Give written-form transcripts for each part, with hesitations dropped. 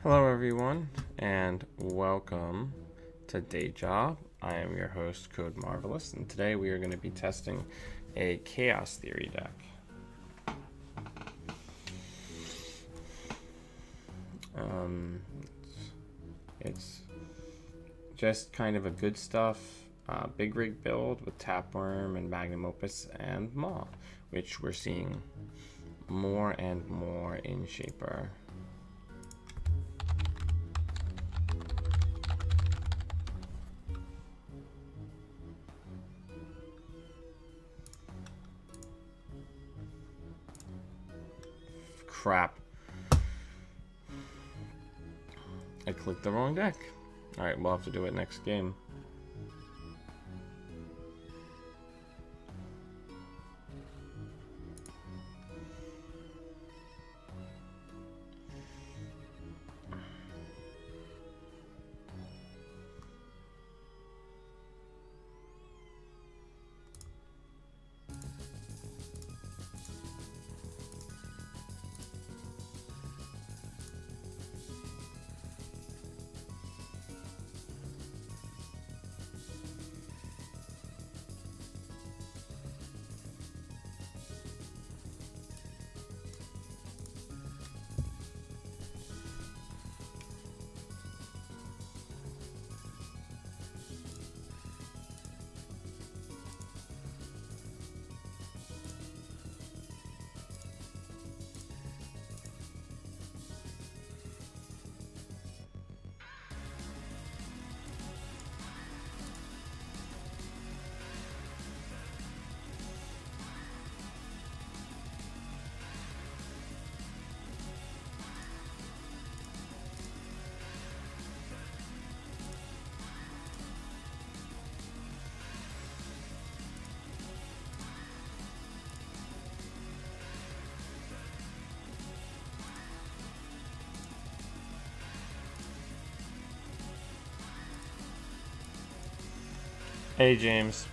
Hello everyone, and welcome to Day Job. I am your host, Code Marvelous, and today we are going to be testing a Chaos Theory deck. It's just kind of a good stuff, big rig build with Tapeworm and Magnum Opus and Maw, which we're seeing more and more in Shaper. Crap. I clicked the wrong deck. Alright, we'll have to do it next game. Hey, James.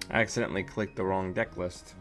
I accidentally clicked the wrong deck list.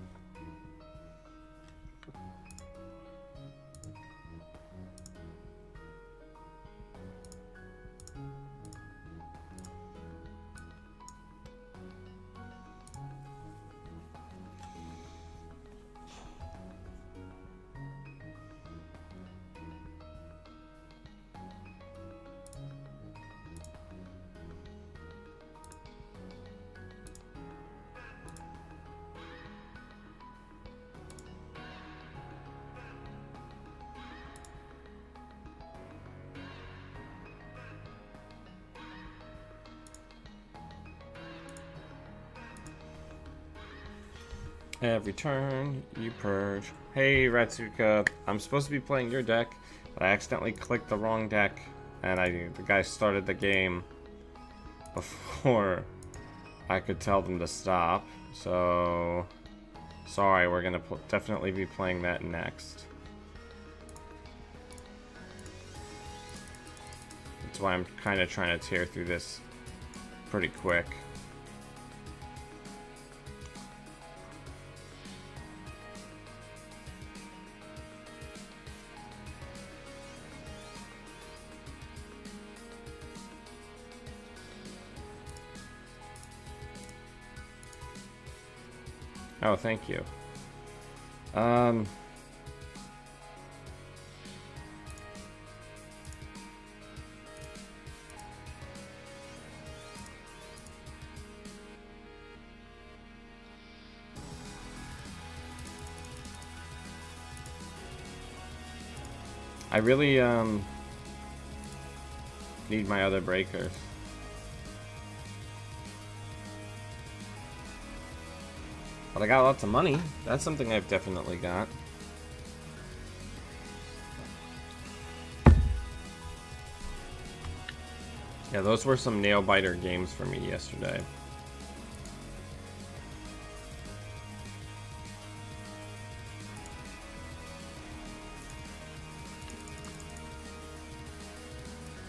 Every turn you purge. Hey, Ratsuka, I'm supposed to be playing your deck, but I accidentally clicked the wrong deck, and the guy started the game before I could tell them to stop. So, sorry, we're gonna definitely be playing that next. That's why I'm kind of trying to tear through this pretty quick. Oh, thank you. I really, need my other breakers. But I got lots of money. That's something I've definitely got. Yeah, those were some nail biter games for me yesterday.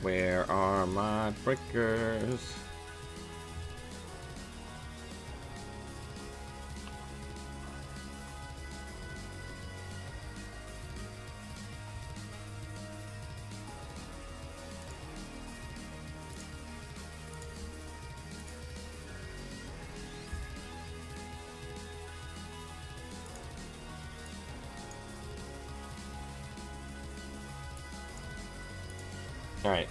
Where are my breakers? All right.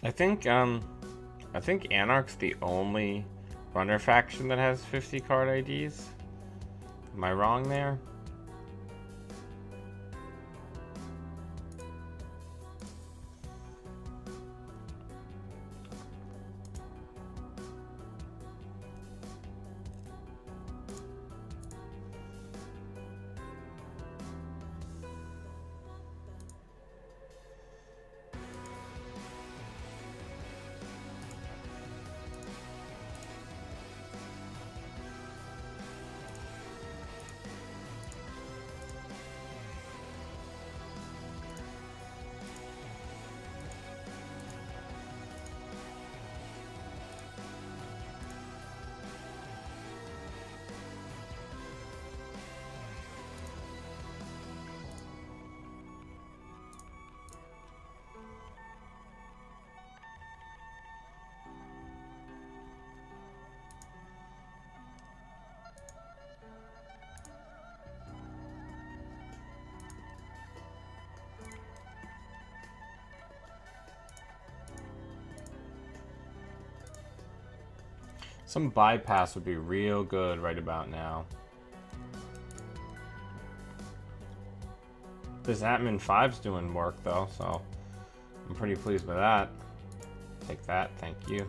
I think Anarch's the only runner faction that has 50 card IDs. Am I wrong there? Some bypass would be real good right about now. This admin 5's doing work though, so I'm pretty pleased with that. Take that, thank you.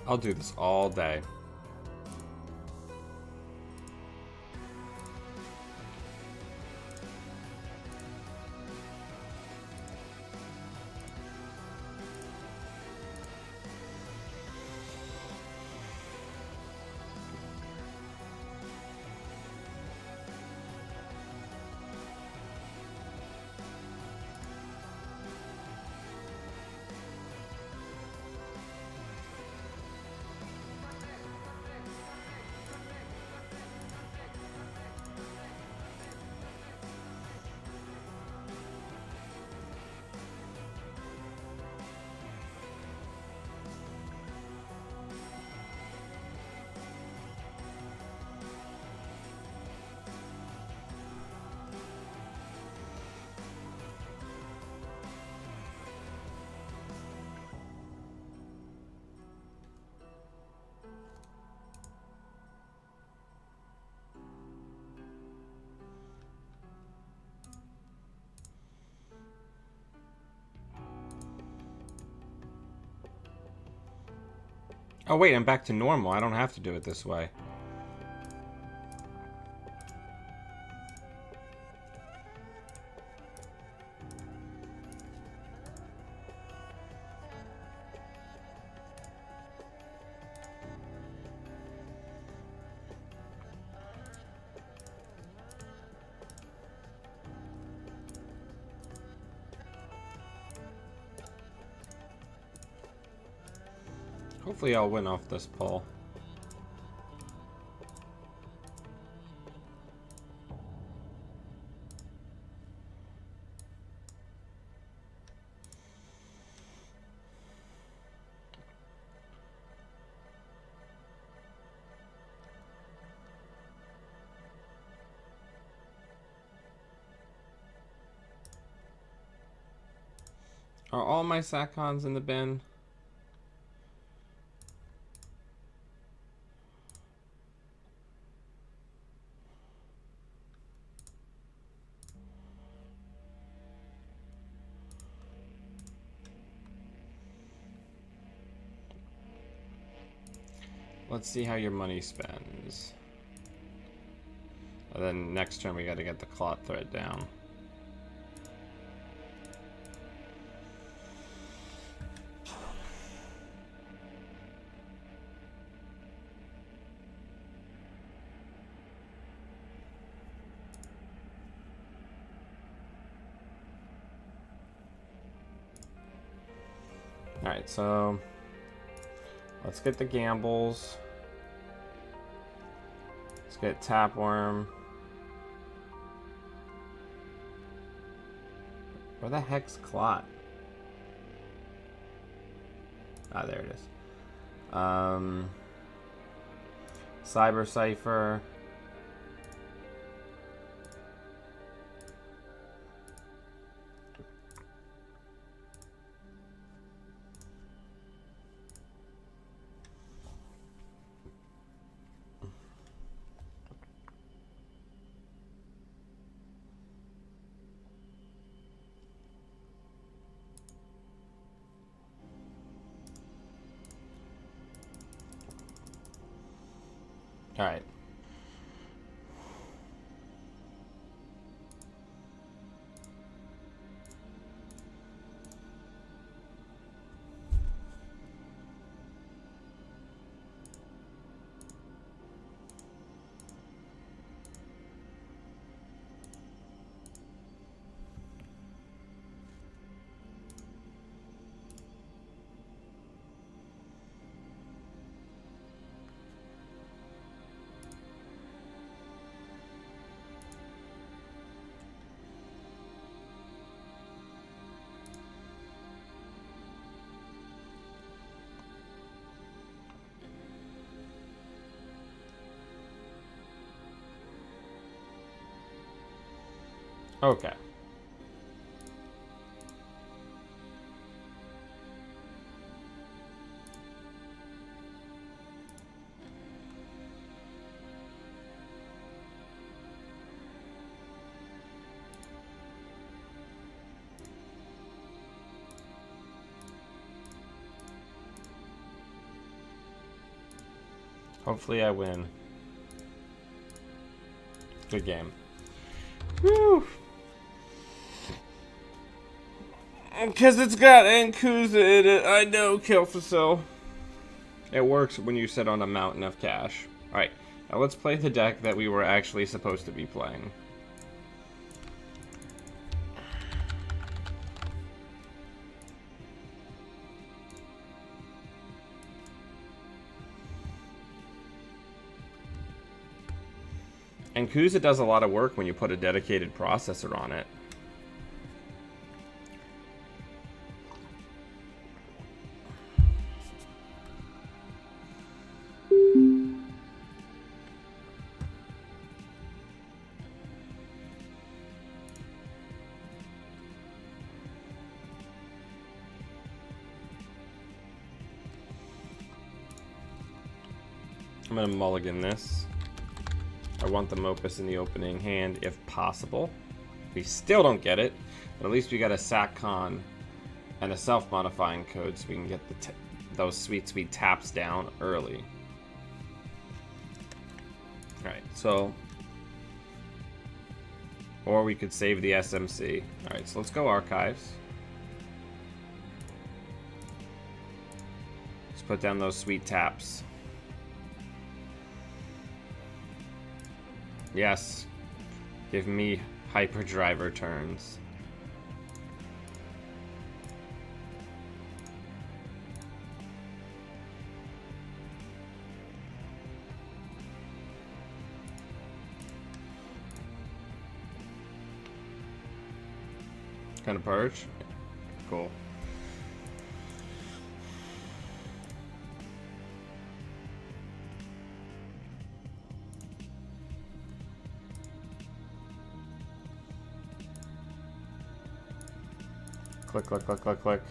I'll do this all day. Oh wait, I'm back to normal. I don't have to do it this way. Hopefully I'll win off this pull. Are all my Sacons in the bin? Let's see how your money spends. And then next turn we gotta get the clot thread down. Alright, so let's get the gambles. Let's get Tapworm. Where the heck's Clot? Ah, there it is. Cyber Cipher. All right. Okay. Hopefully I win. Good game. Woo! Because it's got Ankuza in it. I know, Kilfacil. It works when you sit on a mountain of cash. Alright, now let's play the deck that we were actually supposed to be playing. And Kuza does a lot of work when you put a dedicated processor on it. I'm gonna mulligan this. I want the Mopus in the opening hand if possible. We still don't get it, but at least we got a SAC-con and a self-modifying code so we can get those sweet, sweet taps down early. Alright, so... Or we could save the SMC. Alright, so let's go Archives. Let's put down those sweet taps. Yes. Give me hyperdriver turns. Kind of purge? Cool. Click, click, click, click, click.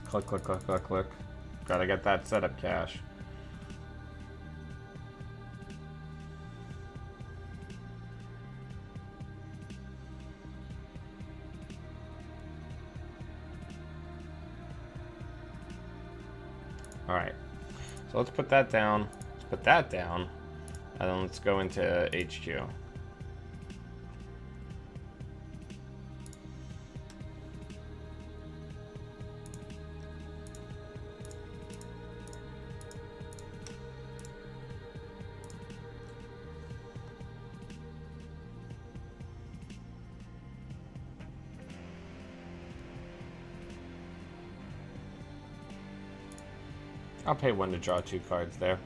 Click, click, click, click, click. Gotta get that setup cash. Alright, so let's put that down, let's put that down, and then let's go into HQ. I'll pay 1 to draw 2 cards there.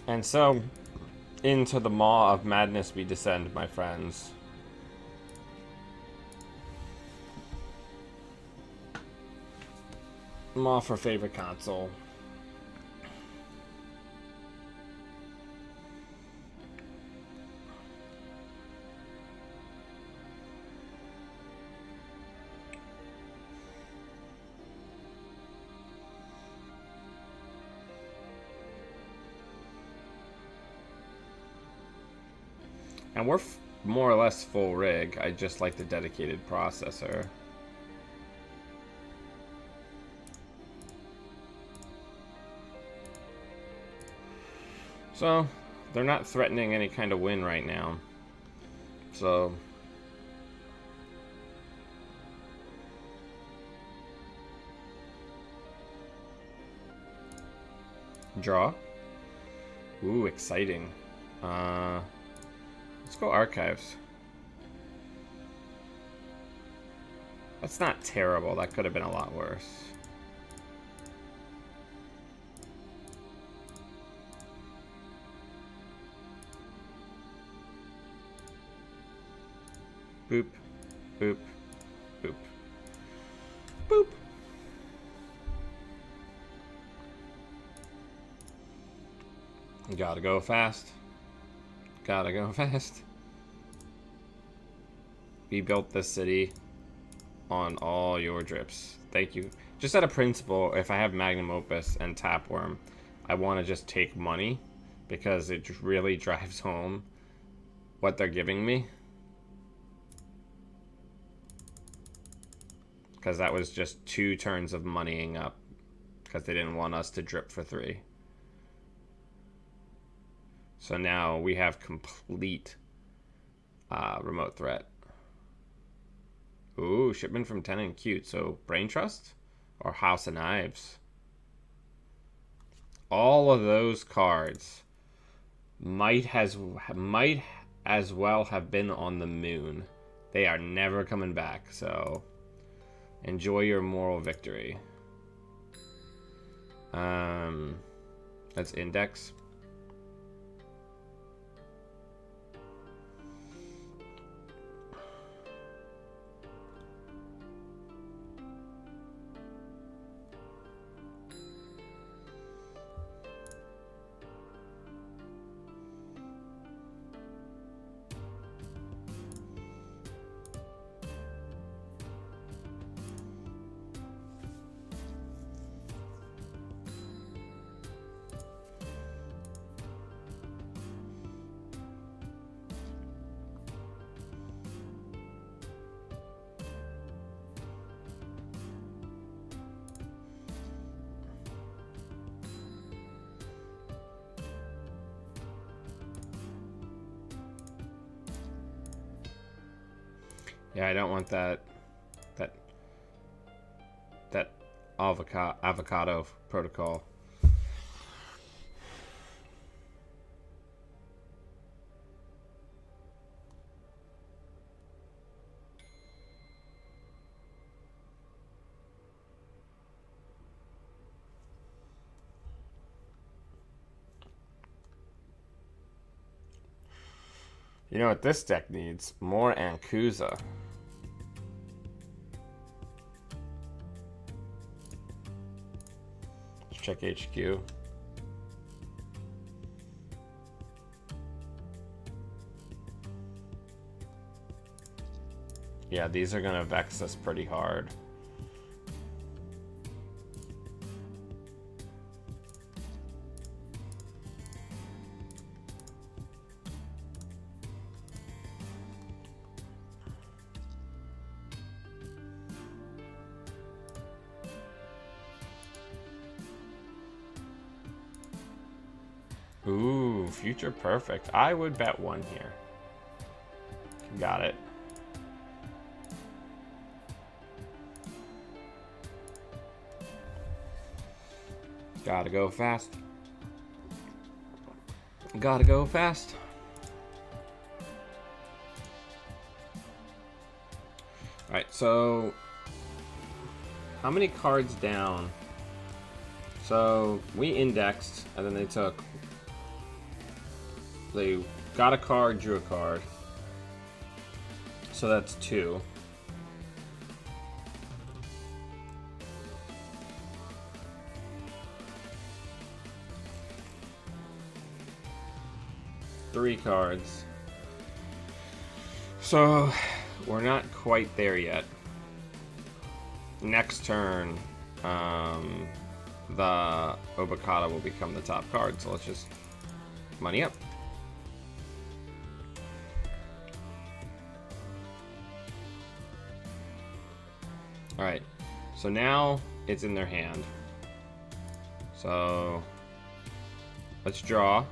And so, into the maw of madness we descend, my friends. Maw for favorite console. And we're more or less full rig. I just like the dedicated processor. So, they're not threatening any kind of win right now. So... Draw. Ooh, exciting. Let's go Archives. That's not terrible. That could have been a lot worse. Boop. Boop. Boop. Boop. Gotta go fast. Gotta go fast. We built this city on all your drips. Thank you. Just out of principle, if I have Magnum Opus and Tapeworm, I want to just take money because it really drives home what they're giving me. Because that was just 2 turns of moneying up because they didn't want us to drip for 3. So now we have complete remote threat. Ooh, shipment from Tenant Cute. So Brain Trust or House of Knives. All of those cards might as well have been on the moon. They are never coming back. So enjoy your moral victory. That's index. Yeah, I don't want that avocado protocol. You know what this deck needs? More Ankusa. Check HQ. Yeah, these are gonna vex us pretty hard. Ooh, future perfect. I would bet 1 here. Got it. Gotta go fast. Gotta go fast. Alright, so how many cards down? So we indexed, and then they got a card, drew a card. So that's 2. Three cards. So we're not quite there yet. Next turn, the Obokata will become the top card. So let's just money up. Alright, so now it's in their hand. So let's draw.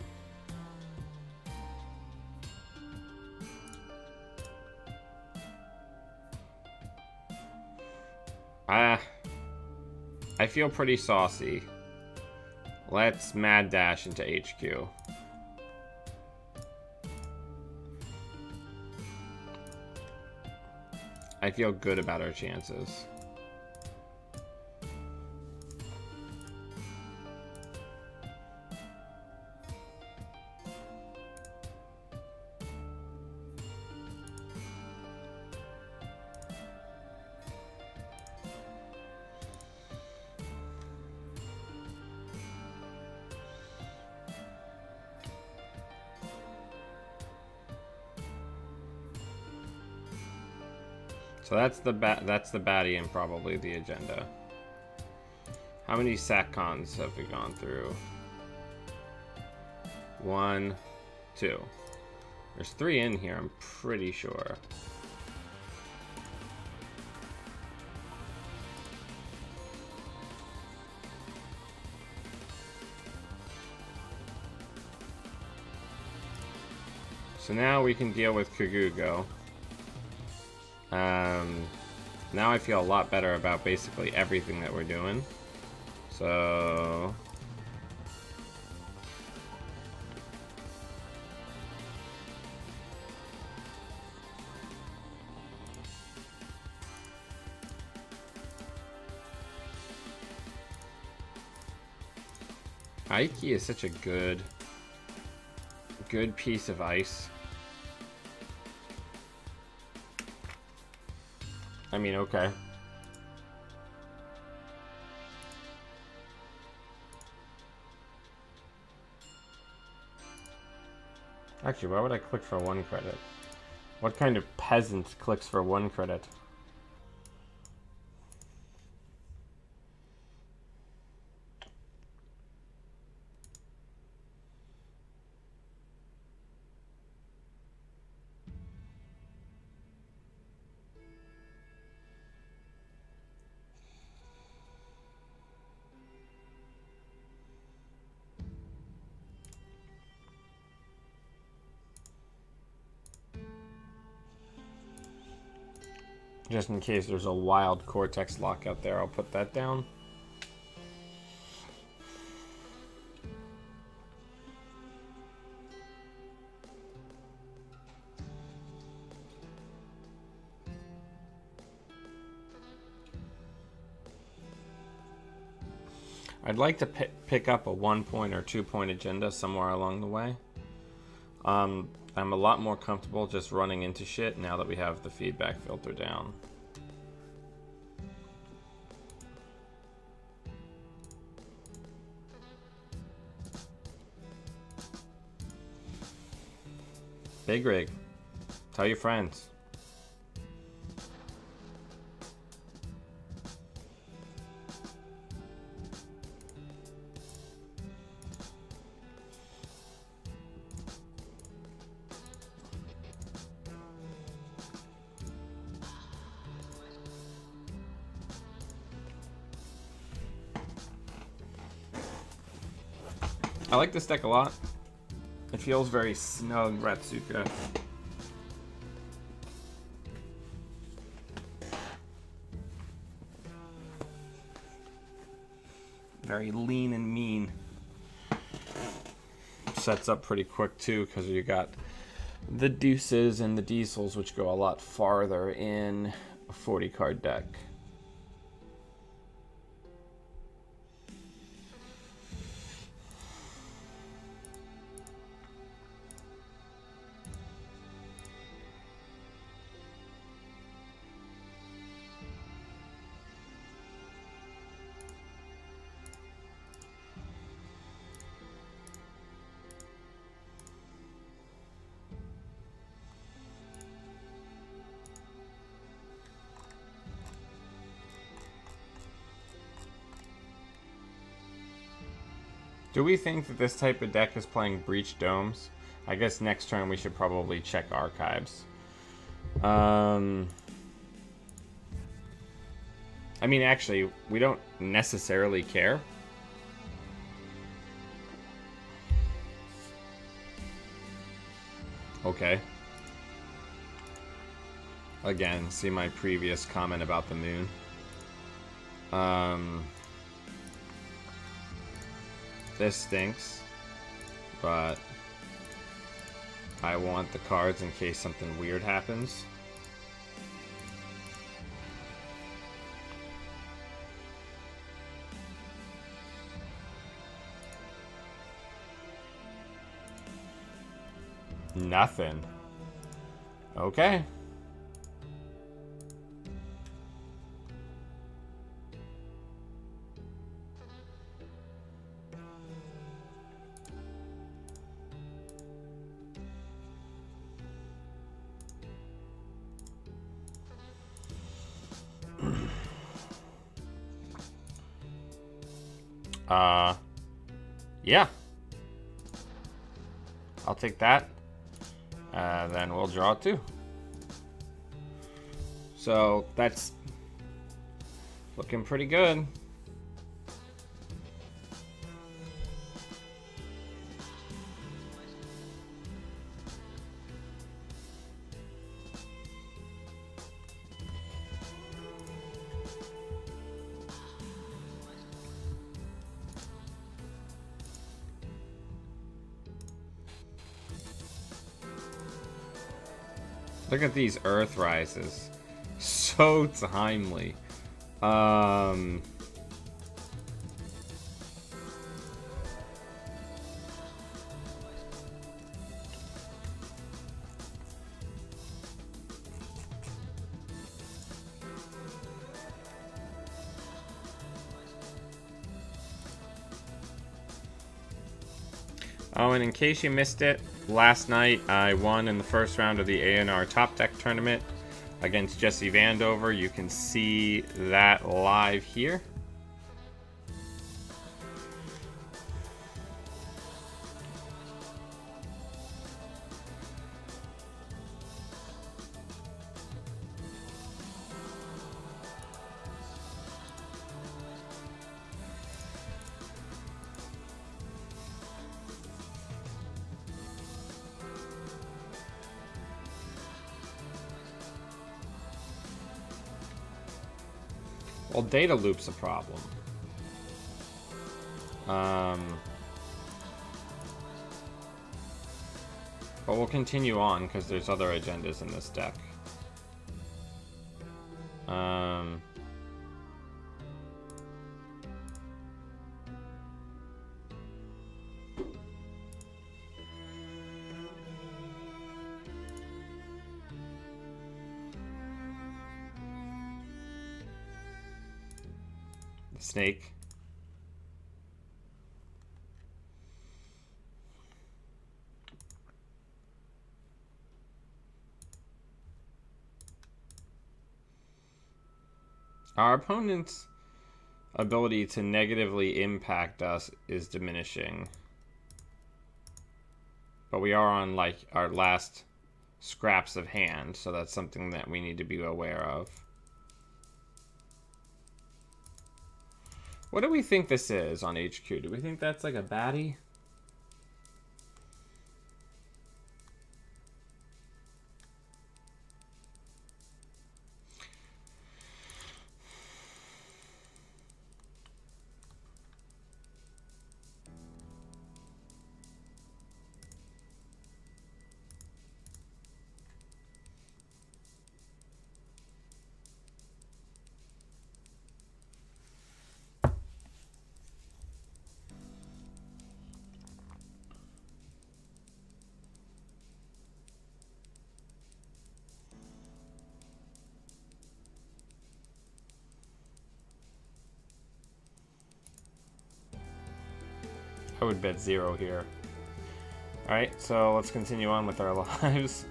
I feel pretty saucy. Let's mad dash into HQ. I feel good about our chances. So that's the baddie and probably the agenda. How many SATCONs have we gone through? 1, 2. There's 3 in here, I'm pretty sure. So now we can deal with Kagugo. Now I feel a lot better about basically everything that we're doing. So... Aiki is such a good piece of ice. I mean, okay. Actually, why would I click for 1 credit? What kind of peasant clicks for 1 credit? Just in case there's a wild Cortex lock out there, I'll put that down. I'd like to pick up a 1-point or 2-point agenda somewhere along the way. I'm a lot more comfortable just running into shit now that we have the feedback filter down. Big Rig, tell your friends. I like this deck a lot. It feels very snug, Ratsuka. Very lean and mean. Sets up pretty quick too, because you got the deuces and the diesels, which go a lot farther in a 40 card deck. Do we think that this type of deck is playing Breach Domes? I guess next turn we should probably check archives. I mean, actually, we don't necessarily care. Okay. Again, see my previous comment about the moon. This stinks, but I want the cards in case something weird happens. Nothing. Okay. Yeah. I'll take that. Then we'll draw 2. So that's looking pretty good. Look at these Earth Rises. So timely. Oh, and in case you missed it, last night I won in the first round of the A&R Top Deck Tournament against Jesse Vandover. You can see that live here. Well, data loop's a problem. But we'll continue on because there's other agendas in this deck. Snake. Our opponent's ability to negatively impact us is diminishing. But we are on like our last scraps of hand, so that's something that we need to be aware of. What do we think this is on HQ? Do we think that's like a baddie? I would bet 0 here. Alright, so let's continue on with our lives.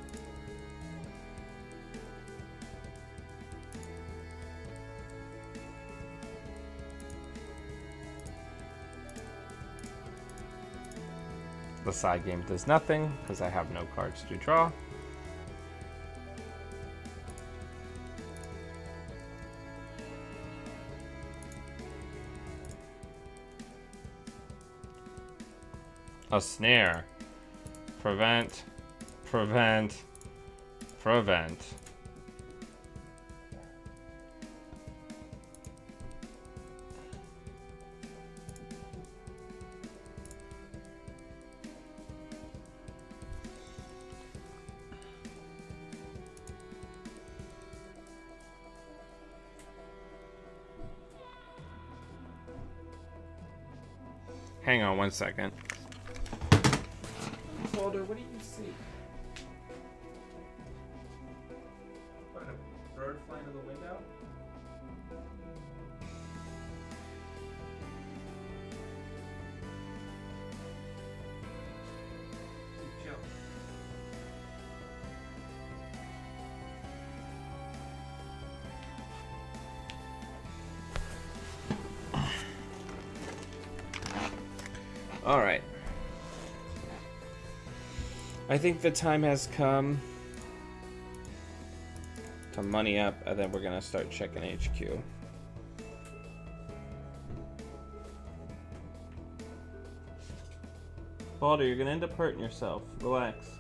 The side game does nothing, because I have no cards to draw. A snare. Prevent. Prevent. Prevent. Hang on 1 second. Walter, what do you see? What, a bird flying to the window? Chill. All right. I think the time has come to money up, and then we're gonna start checking HQ. Balder, you're gonna end up hurting yourself. Relax.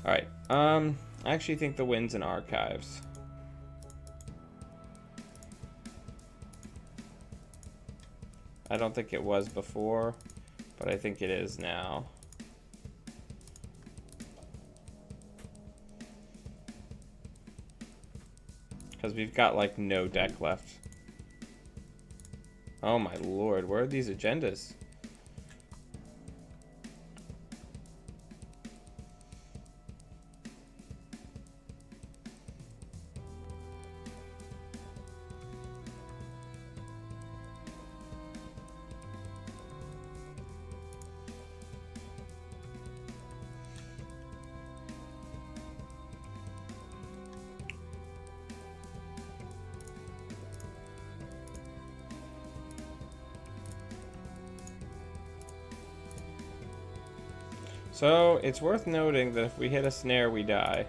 Alright, I actually think the win's in archives. I don't think it was before, but I think it is now. Because we've got like no deck left. Oh my lord, where are these agendas? So, it's worth noting that if we hit a snare, we die.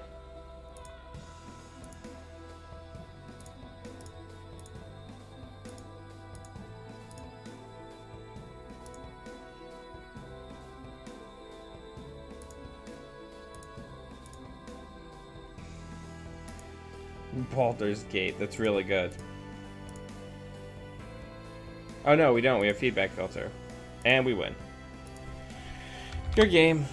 Baldur's Gate, that's really good. Oh no, we don't. We have feedback filter. And we win. Good game.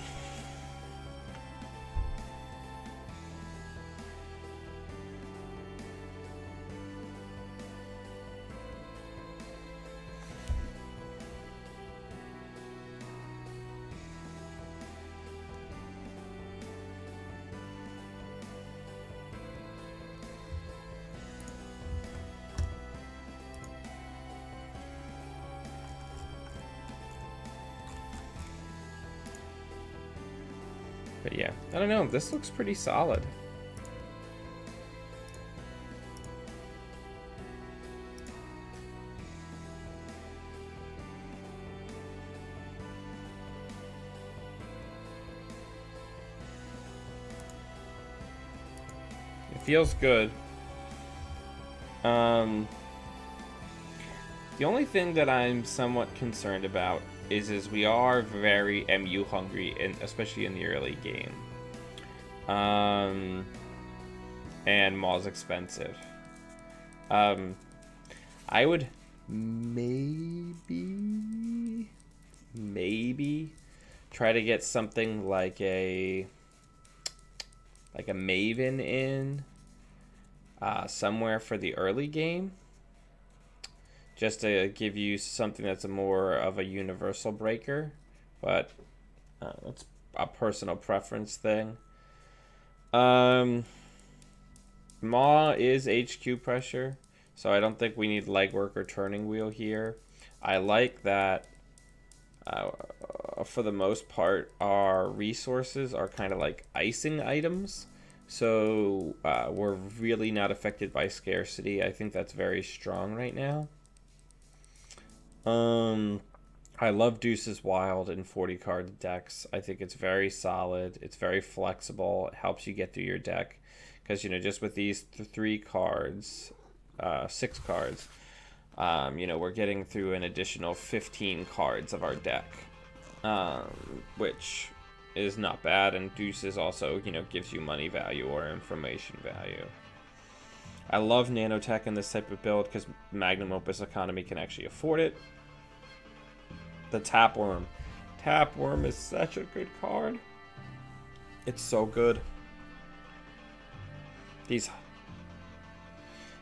But yeah, I don't know. This looks pretty solid. It feels good. The only thing that I'm somewhat concerned about is we are very MU hungry, especially in the early game. And Maul's expensive. I would maybe try to get something like a Maven in somewhere for the early game. Just to give you something that's more of a universal breaker, but it's a personal preference thing. Maw is HQ pressure, so I don't think we need legwork or turning wheel here. I like that for the most part our resources are kind of like icing items, so we're really not affected by scarcity. I think that's very strong right now. I love Deuce's Wild in 40 card decks. I think it's very solid. It's very flexible. It helps you get through your deck. Because, you know, just with these 3 cards, 6 cards, you know, we're getting through an additional 15 cards of our deck. Which is not bad. And Deuce's also, you know, gives you money value or information value. I love nanotech in this type of build because Magnum Opus Economy can actually afford it. The Tapworm. Tapworm is such a good card. It's so good. These...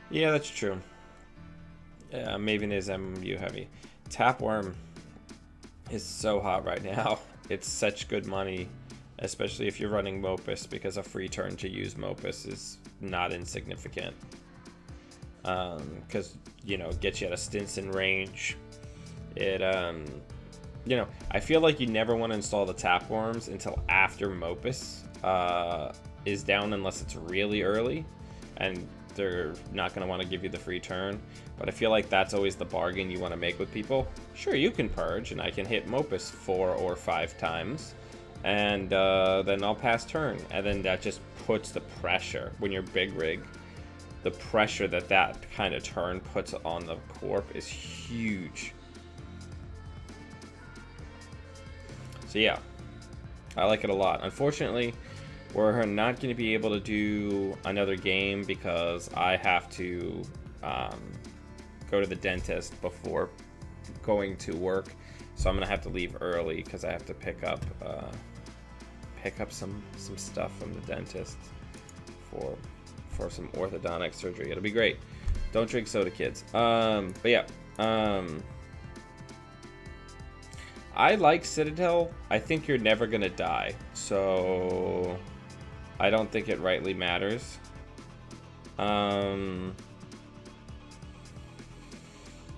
Yeah, that's true. Yeah, Maven is MMU heavy. Tapworm is so hot right now. It's such good money, especially if you're running Mopus, because a free turn to use Mopus is not insignificant. Because, you know, it gets you at a Stinson range. It you know, I feel like you never want to install the tapeworms until after Mopus is down, unless it's really early and they're not going to want to give you the free turn. But I feel like that's always the bargain you want to make with people. Sure, you can purge and I can hit Mopus 4 or 5 times, and then I'll pass turn, and then that just puts the pressure when you're big rig. The pressure that that kind of turn puts on the corp is huge. So yeah, I like it a lot. Unfortunately, we're not going to be able to do another game because I have to go to the dentist before going to work. So I'm going to have to leave early because I have to pick up some stuff from the dentist for some orthodontic surgery. It'll be great. Don't drink soda, kids. But yeah. I like Citadel. I think you're never gonna die, so I don't think it rightly matters. I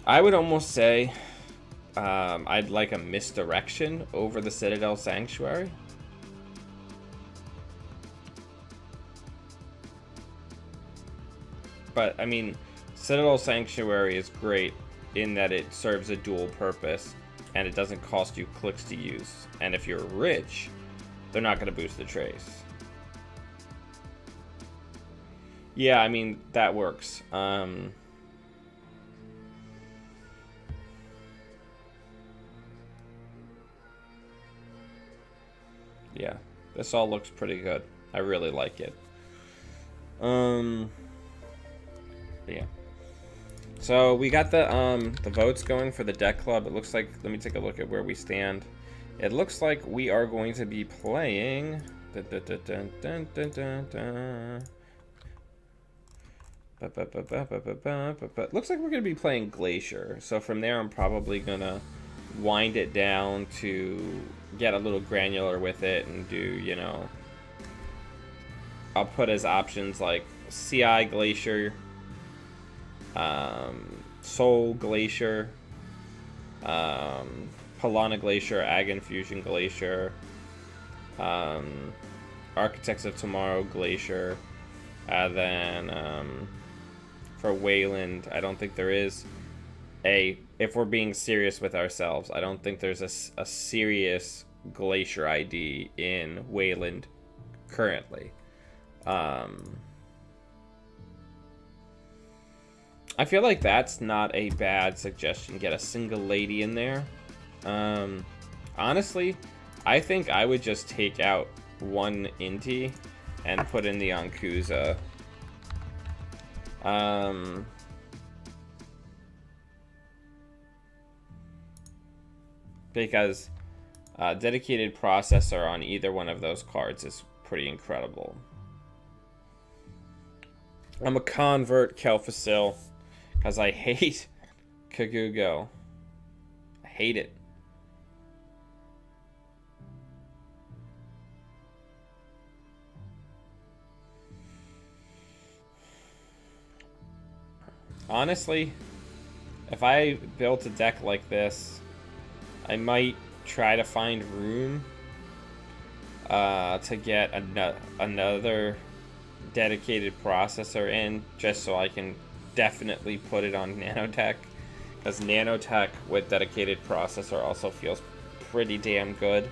would almost say I'd like a misdirection over the Citadel Sanctuary. But I mean, Citadel Sanctuary is great in that it serves a dual purpose and it doesn't cost you clicks to use. And if you're rich, they're not going to boost the trace. Yeah, I mean, that works. Yeah, this all looks pretty good. I really like it. Yeah. So we got the votes going for the deck club. It looks like, let me take a look at where we stand. It looks like we are going to be playing. Looks like we're going to be playing Glacier. So from there, I'm probably going to wind it down to get a little granular with it and do, you know, I'll put as options like CI Glacier, Soul Glacier, Palana Glacier, Ag Infusion Glacier, Architects of Tomorrow Glacier, and then for Wayland, I don't think there is if we're being serious with ourselves, I don't think there's a serious Glacier ID in Wayland currently. I feel like that's not a bad suggestion. Get a single lady in there. Honestly, I think I would just take out one Inti and put in the Ankuza. Because dedicated processor on either one of those cards is pretty incredible. I'm a convert Kelphasil because I hate Kagugo. I hate it. Honestly, if I built a deck like this, I might try to find room to get another dedicated processor in, just so I can definitely put it on Nanotech, because Nanotech with dedicated processor also feels pretty damn good.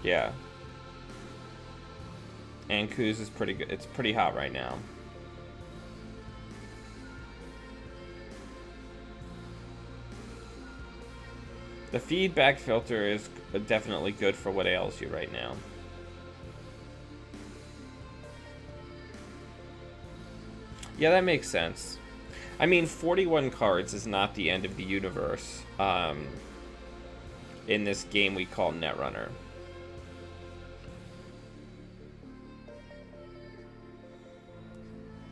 Yeah. And Kuz is pretty good. It's pretty hot right now. The feedback filter is definitely good for what ails you right now. Yeah, that makes sense. I mean, 41 cards is not the end of the universe in this game we call Netrunner.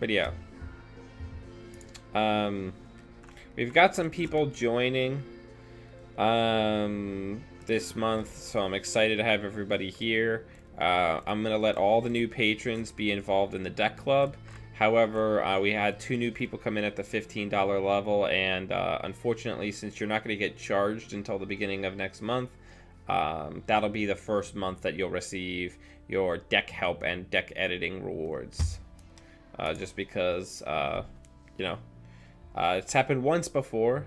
But yeah. We've got some people joining this month, so I'm excited to have everybody here. I'm going to let all the new patrons be involved in the deck club. However, we had 2 new people come in at the $15 level, and unfortunately, since you're not going to get charged until the beginning of next month, that'll be the first month that you'll receive your deck help and deck editing rewards. Just because, you know, it's happened once before,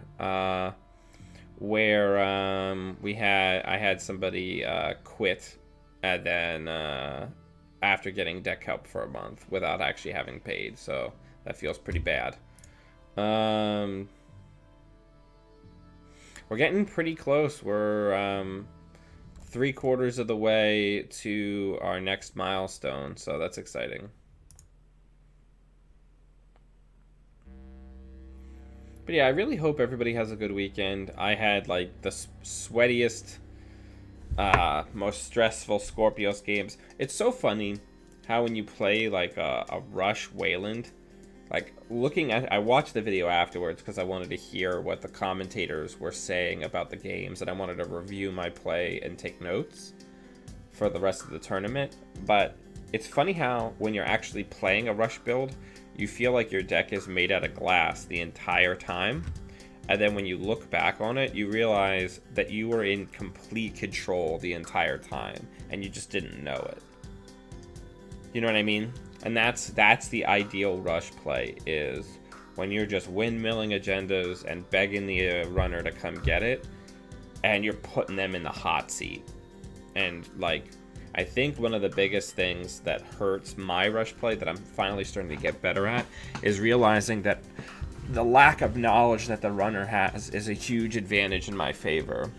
where I had somebody quit, and then after getting deck help for a month without actually having paid, so that feels pretty bad. We're getting pretty close. We're 3/4 of the way to our next milestone, so that's exciting. But yeah, I really hope everybody has a good weekend. I had like the sweatiest, most stressful Scorpios games. It's so funny how when you play like a Rush Wayland, like I watched the video afterwards because I wanted to hear what the commentators were saying about the games, and I wanted to review my play and take notes for the rest of the tournament. But it's funny how when you're actually playing a Rush build, you feel like your deck is made out of glass the entire time. And then when you look back on it, you realize that you were in complete control the entire time, and you just didn't know it. You know what I mean? And that's the ideal Rush play, is when you're just windmilling agendas and begging the runner to come get it, and you're putting them in the hot seat. And like, I think one of the biggest things that hurts my Rush play that I'm finally starting to get better at is realizing that the lack of knowledge that the runner has is a huge advantage in my favor.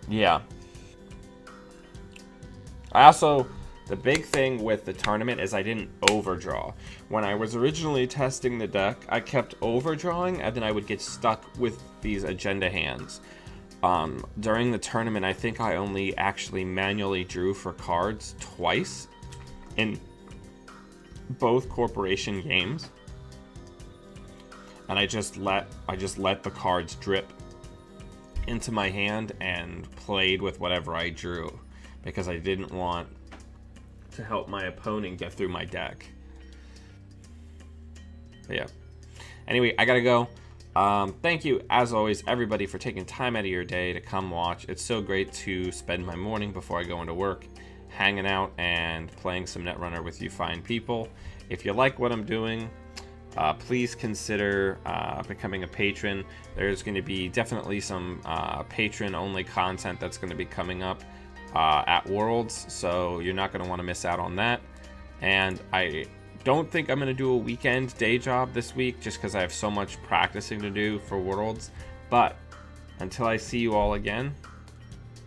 Yeah. The big thing with the tournament is I didn't overdraw. When I was originally testing the deck, I kept overdrawing, and then I would get stuck with these agenda hands. During the tournament, I think I only actually manually drew for cards twice in both corporation games, and I just let the cards drip into my hand and played with whatever I drew, because I didn't want to help my opponent get through my deck. But yeah. Anyway, I gotta go. Thank you, as always, everybody, for taking time out of your day to come watch. It's so great to spend my morning before I go into work hanging out and playing some Netrunner with you fine people. If you like what I'm doing, please consider becoming a patron. There's going to be definitely some patron-only content that's going to be coming up at Worlds, so you're not going to want to miss out on that. And I don't think I'm going to do a weekend day job this week, just because I have so much practicing to do for Worlds. But until I see you all again,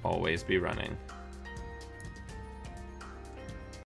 always be running.